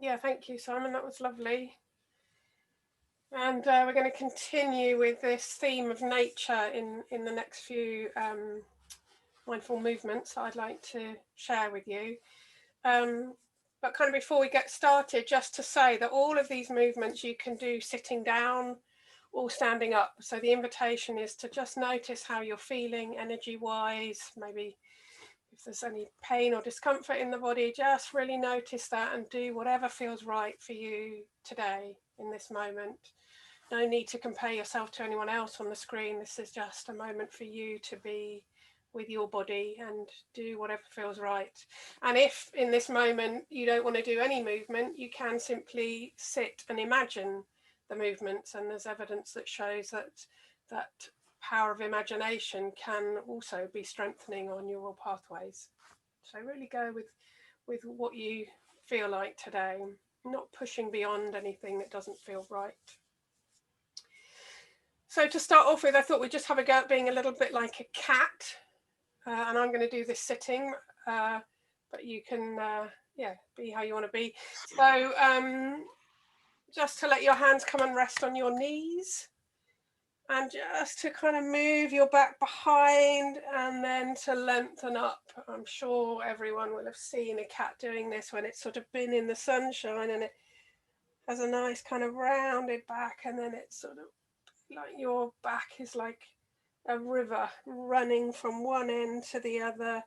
Yeah, thank you, Simon. That was lovely. And we're going to continue with this theme of nature in the next few mindful movements I'd like to share with you. But kind of before we get started, just to say that all of these movements you can do sitting down or standing up. So the invitation is to just notice how you're feeling energy-wise, maybe if there's any pain or discomfort in the body, just really notice that and do whatever feels right for you today in this moment. No need to compare yourself to anyone else on the screen. This is just a moment for you to be with your body and do whatever feels right. And if in this moment you don't want to do any movement, you can simply sit and imagine the movements. And there's evidence that shows that power of imagination can also be strengthening our neural pathways. So really go with what you feel like today, not pushing beyond anything that doesn't feel right. So to start off with, I thought we'd just have a go at being a little bit like a cat. And I'm going to do this sitting, but you can, be how you want to be. So just to let your hands come and rest on your knees. And just to kind of move your back behind and then to lengthen up. I'm sure everyone will have seen a cat doing this when it's sort of been in the sunshine and it has a nice kind of rounded back, and then it's sort of like your back is like a river running from one end to the other,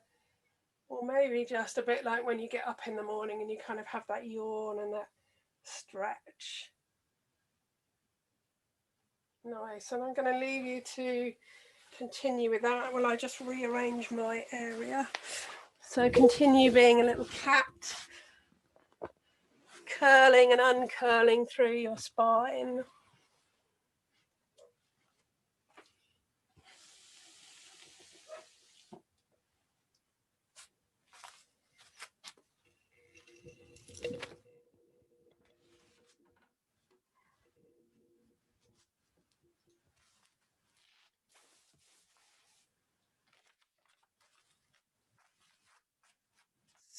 or maybe just a bit like when you get up in the morning and you kind of have that yawn and that stretch. Nice. And I'm going to leave you to continue with that. Well, I just rearrange my area. So continue being a little cat, curling and uncurling through your spine.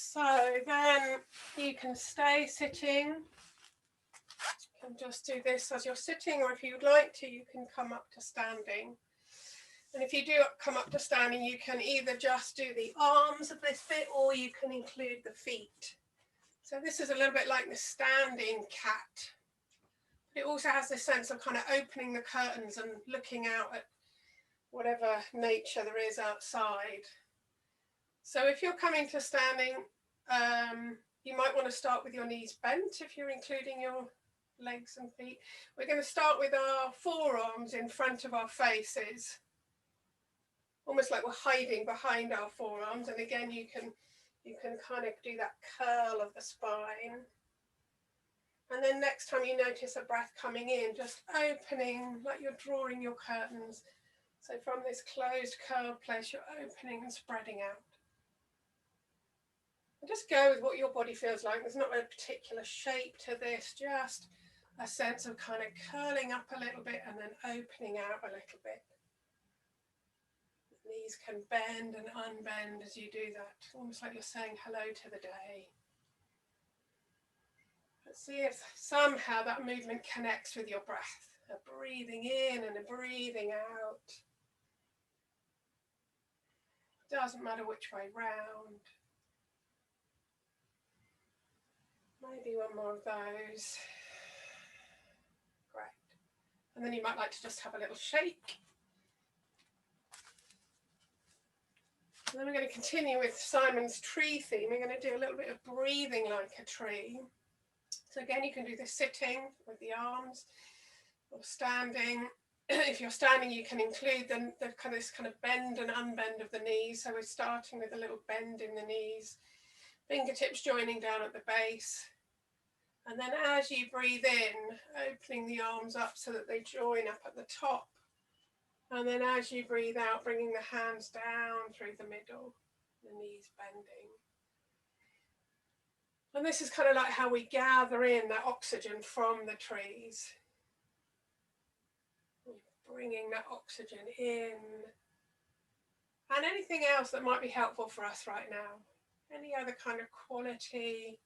So then you can stay sitting. You can just do this as you're sitting, or if you'd like to, you can come up to standing. And if you do come up to standing, you can either just do the arms of this bit, or you can include the feet. So this is a little bit like the standing cat. It also has this sense of kind of opening the curtains and looking out at whatever nature there is outside. So if you're coming to standing, you might want to start with your knees bent if you're including your legs and feet. We're going to start with our forearms in front of our faces, almost like we're hiding behind our forearms. And again, you can kind of do that curl of the spine. And then next time you notice a breath coming in, just opening, like you're drawing your curtains. So from this closed curled place, you're opening and spreading out. And just go with what your body feels like. There's not a particular shape to this, just a sense of kind of curling up a little bit and then opening out a little bit. The knees can bend and unbend as you do that, almost like you're saying hello to the day. But see if somehow that movement connects with your breath, a breathing in and a breathing out. Doesn't matter which way round. Maybe one more of those. Great. And then you might like to just have a little shake. And then we're going to continue with Simon's tree theme. We're going to do a little bit of breathing like a tree. So again, you can do this sitting with the arms or standing. If you're standing, you can include this kind of bend and unbend of the knees. So we're starting with a little bend in the knees, fingertips joining down at the base. And then as you breathe in, opening the arms up so that they join up at the top. And then as you breathe out, bringing the hands down through the middle, the knees bending. And this is kind of like how we gather in that oxygen from the trees. Bringing that oxygen in. And anything else that might be helpful for us right now. Any other kind of quality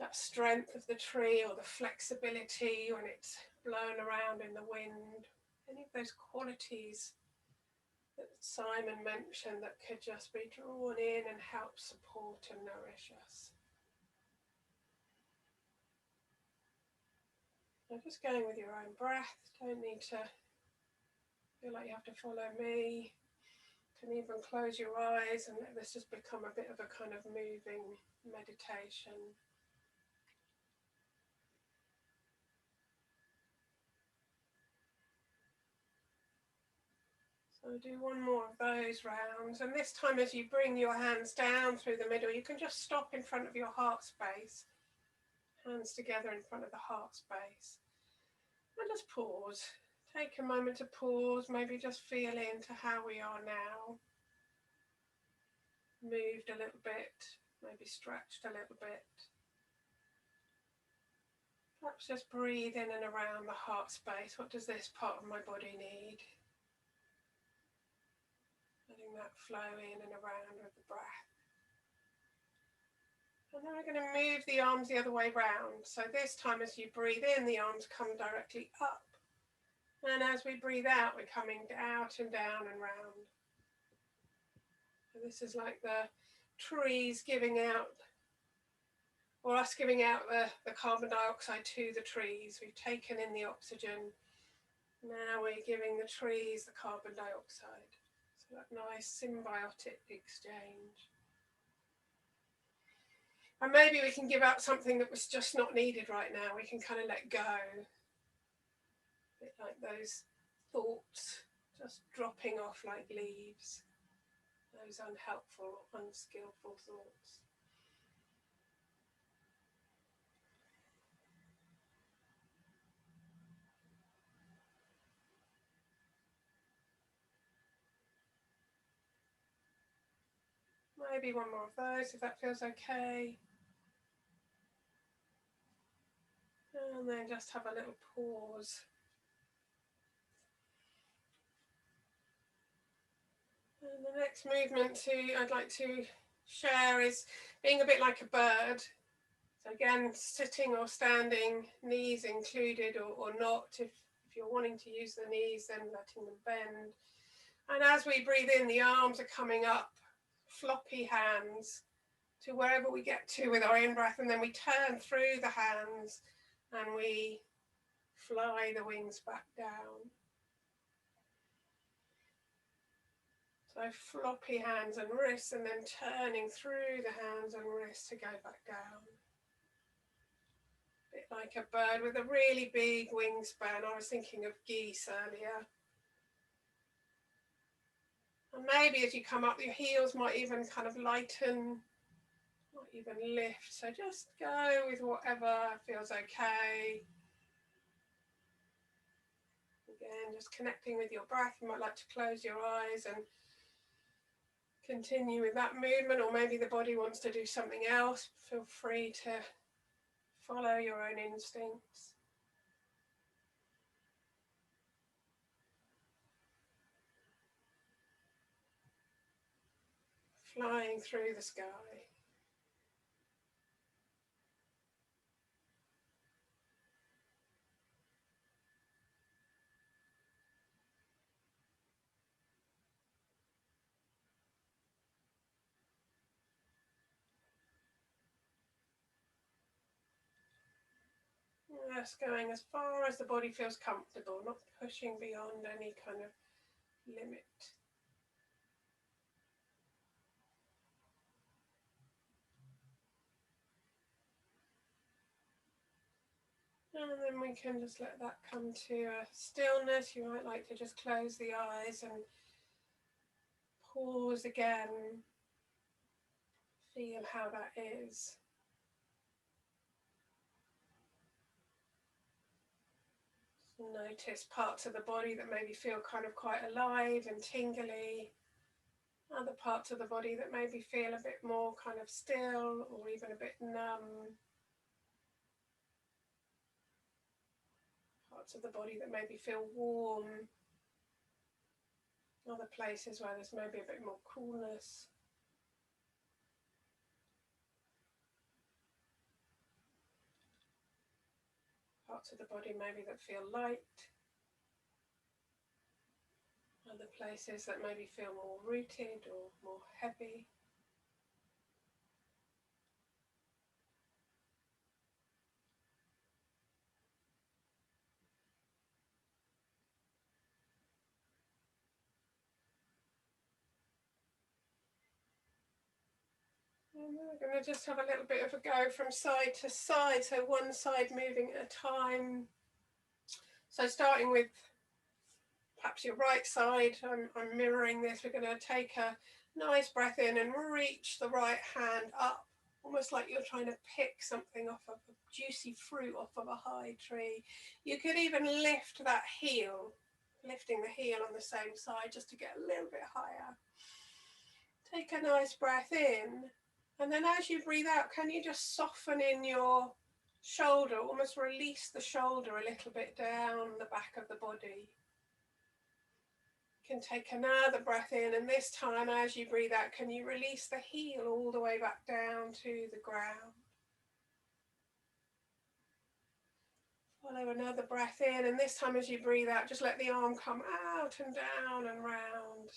that strength of the tree or the flexibility when it's blown around in the wind. Any of those qualities that Simon mentioned that could just be drawn in and help support and nourish us. So just going with your own breath, don't need to feel like you have to follow me. You can even close your eyes and let this just become a bit of a kind of moving meditation. So do one more of those rounds, and this time as you bring your hands down through the middle, you can just stop in front of your heart space, hands together in front of the heart space, and just pause. Take a moment to pause, maybe just feel into how we are now. Moved a little bit, maybe stretched a little bit. Perhaps just breathe in and around the heart space. What does this part of my body need? Letting that flow in and around with the breath. And then we're going to move the arms the other way round. So this time as you breathe in, the arms come directly up. And as we breathe out, we're coming out and down and round. So this is like the trees giving out, or us giving out the carbon dioxide to the trees. We've taken in the oxygen. Now we're giving the trees the carbon dioxide. So that nice symbiotic exchange. And maybe we can give out something that was just not needed right now. We can kind of let go. A bit like those thoughts just dropping off like leaves. Those unhelpful, unskillful thoughts. Maybe one more of those if that feels okay. And then just have a little pause. And the next movement I'd like to share is being a bit like a bird. So again, sitting or standing, knees included or not. If you're wanting to use the knees, then letting them bend. And as we breathe in, the arms are coming up, floppy hands, to wherever we get to with our in-breath. And then we turn through the hands and we fly the wings back down. So floppy hands and wrists, and then turning through the hands and wrists to go back down. A bit like a bird with a really big wingspan. I was thinking of geese earlier. And maybe as you come up, your heels might even kind of lighten, might even lift. So just go with whatever feels okay. Again, just connecting with your breath. You might like to close your eyes and continue with that movement, or maybe the body wants to do something else. Feel free to follow your own instincts. Flying through the sky. Just going as far as the body feels comfortable, not pushing beyond any kind of limit. And then we can just let that come to a stillness. You might like to just close the eyes and pause again. Feel how that is. Notice parts of the body that maybe feel kind of quite alive and tingly. Other parts of the body that maybe feel a bit more kind of still or even a bit numb. Parts of the body that maybe feel warm. Other places where there's maybe a bit more coolness. parts of the body maybe that feel light, other places that maybe feel more rooted or more heavy. And then we're going to just have a little bit of a go from side to side, so one side moving at a time. So starting with perhaps your right side, I'm mirroring this. We're going to take a nice breath in and reach the right hand up, almost like you're trying to pick something off of a juicy fruit off of a high tree. You could even lift that heel, lifting the heel on the same side just to get a little bit higher. Take a nice breath in, and then as you breathe out, can you just soften in your shoulder, almost release the shoulder a little bit down the back of the body. You can take another breath in, and this time as you breathe out, can you release the heel all the way back down to the ground. Follow another breath in, and this time as you breathe out, just let the arm come out and down and round.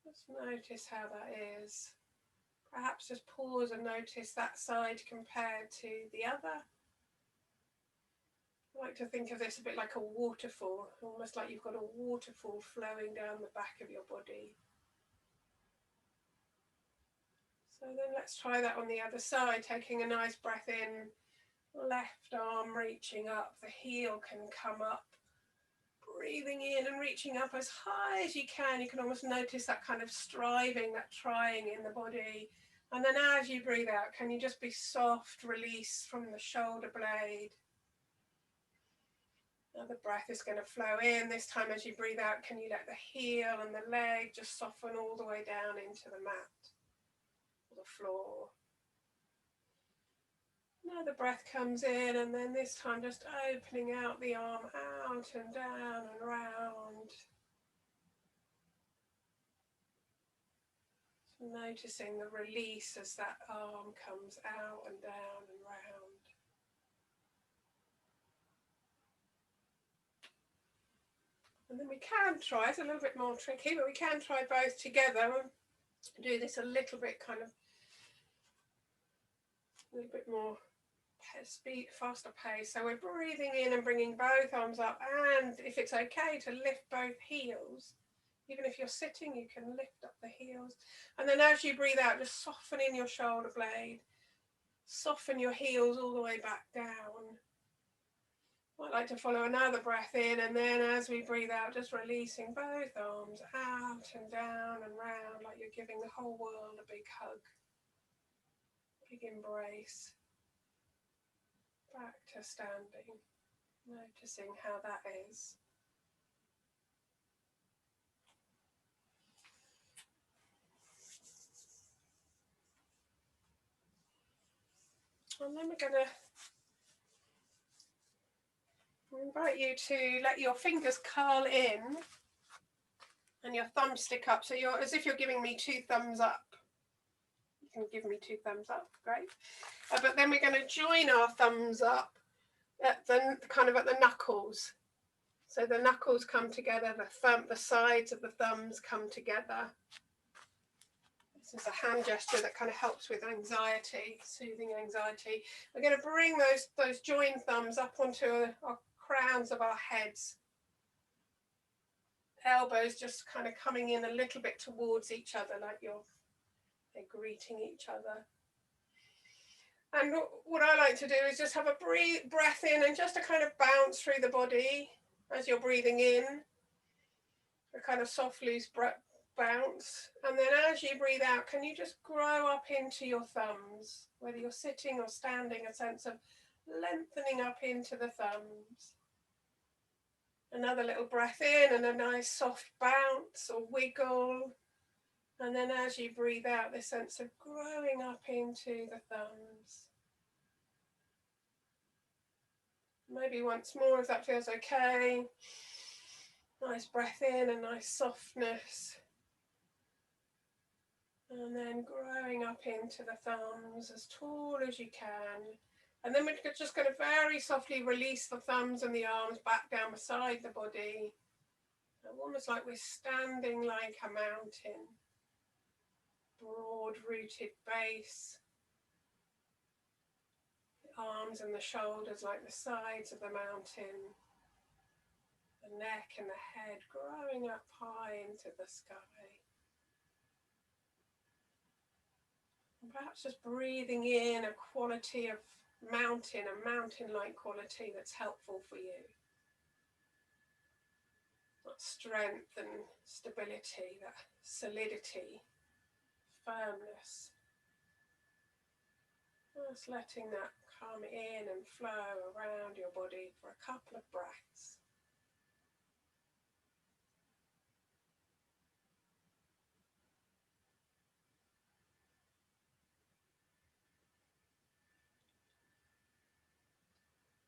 Just notice how that is. Perhaps just pause and notice that side compared to the other. I like to think of this a bit like a waterfall, almost like you've got a waterfall flowing down the back of your body. So then let's try that on the other side, taking a nice breath in, left arm reaching up, the heel can come up, breathing in and reaching up as high as you can. You can almost notice that kind of striving, that trying in the body. And then as you breathe out, can you just be soft, release from the shoulder blade. Another breath is going to flow in. This time as you breathe out, can you let the heel and the leg just soften all the way down into the mat or the floor. Another breath comes in, and then this time just opening out the arm out and down and round. So noticing the release as that arm comes out and down and round. And then we can try, it's a little bit more tricky, but we can try both together and do this a little bit kind of, a little bit more speed, faster pace. So we're breathing in and bringing both arms up, and if it's okay to lift both heels, even if you're sitting, you can lift up the heels. And then as you breathe out, just soften in your shoulder blade, soften your heels all the way back down. I'd like to follow another breath in, and then as we breathe out, just releasing both arms out and down and round, like you're giving the whole world a big hug, big embrace. Back to standing, noticing how that is. And then we're going to invite you to let your fingers curl in and your thumbs stick up. So you're as if you're giving me two thumbs up. You can give me two thumbs up, great. But then we're going to join our thumbs up at the kind of at the knuckles. So the knuckles come together, the sides of the thumbs come together. This is a hand gesture that kind of helps with anxiety, soothing anxiety. We're going to bring those joined thumbs up onto our crowns of our heads. Elbows just kind of coming in a little bit towards each other, like they're greeting each other. And what I like to do is just have a breath in and just to kind of bounce through the body as you're breathing in. A kind of soft, loose bounce. And then as you breathe out, can you just grow up into your thumbs, whether you're sitting or standing, a sense of lengthening up into the thumbs. Another little breath in and a nice soft bounce or wiggle. And then as you breathe out, this sense of growing up into the thumbs. Maybe once more if that feels okay. Nice breath in, a nice softness. And then growing up into the thumbs as tall as you can. And then we're just going to very softly release the thumbs and the arms back down beside the body. Almost like we're standing like a mountain. Broad-rooted base. The arms and the shoulders like the sides of the mountain. The neck and the head growing up high into the sky. And perhaps just breathing in a quality of mountain, a mountain-like quality that's helpful for you. That strength and stability, that solidity, firmness. Just letting that come in and flow around your body for a couple of breaths.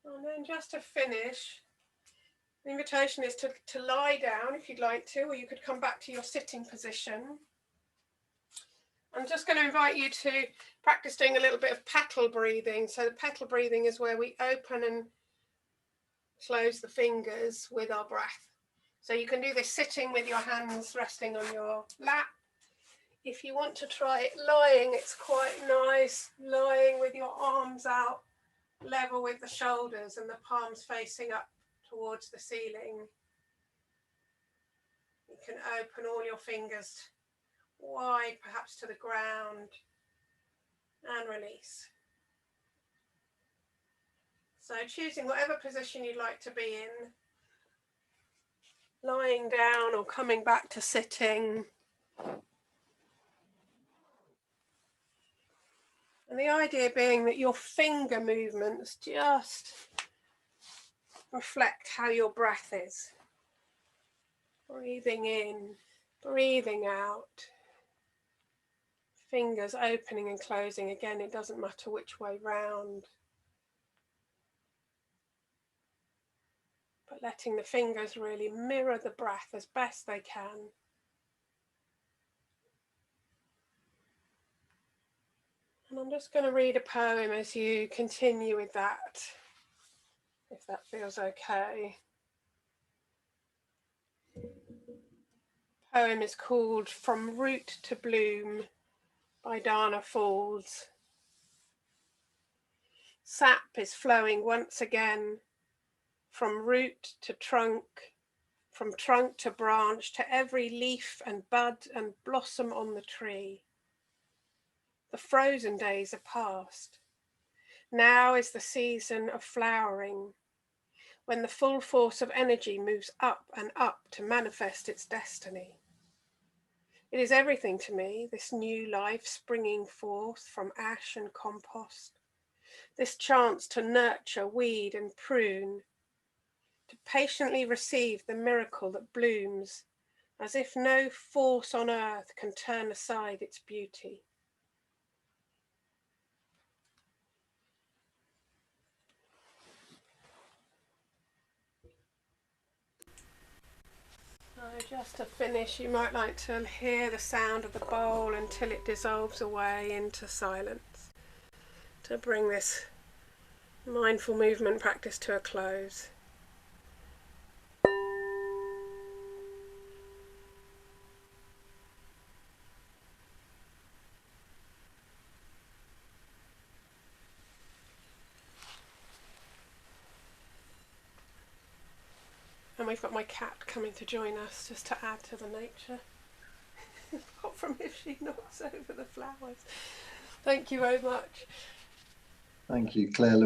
And then just to finish, the invitation is to lie down if you'd like to, or you could come back to your sitting position. I'm just going to invite you to practice doing a little bit of petal breathing. So the petal breathing is where we open and close the fingers with our breath. So you can do this sitting with your hands resting on your lap. If you want to try it lying, it's quite nice, lying with your arms out, level with the shoulders and the palms facing up towards the ceiling. You can open all your fingers wide, perhaps to the ground, and release. So choosing whatever position you'd like to be in, lying down or coming back to sitting. And the idea being that your finger movements just reflect how your breath is. Breathing in, breathing out. Fingers opening and closing. Again, it doesn't matter which way round. But letting the fingers really mirror the breath as best they can. And I'm just going to read a poem as you continue with that, if that feels okay. The poem is called From Root to Bloom by Dana Falls. Sap is flowing once again from root to trunk, from trunk to branch, to every leaf and bud and blossom on the tree. The frozen days are past. Now is the season of flowering, when the full force of energy moves up and up to manifest its destiny. It is everything to me, this new life springing forth from ash and compost, this chance to nurture, weed and prune, to patiently receive the miracle that blooms, as if no force on earth can turn aside its beauty. So just to finish, you might like to hear the sound of the bowl until it dissolves away into silence, to bring this mindful movement practice to a close. And we've got my cat coming to join us just to add to the nature. Apart from if she knocks over the flowers. Thank you very much. Thank you, Claire-Louise.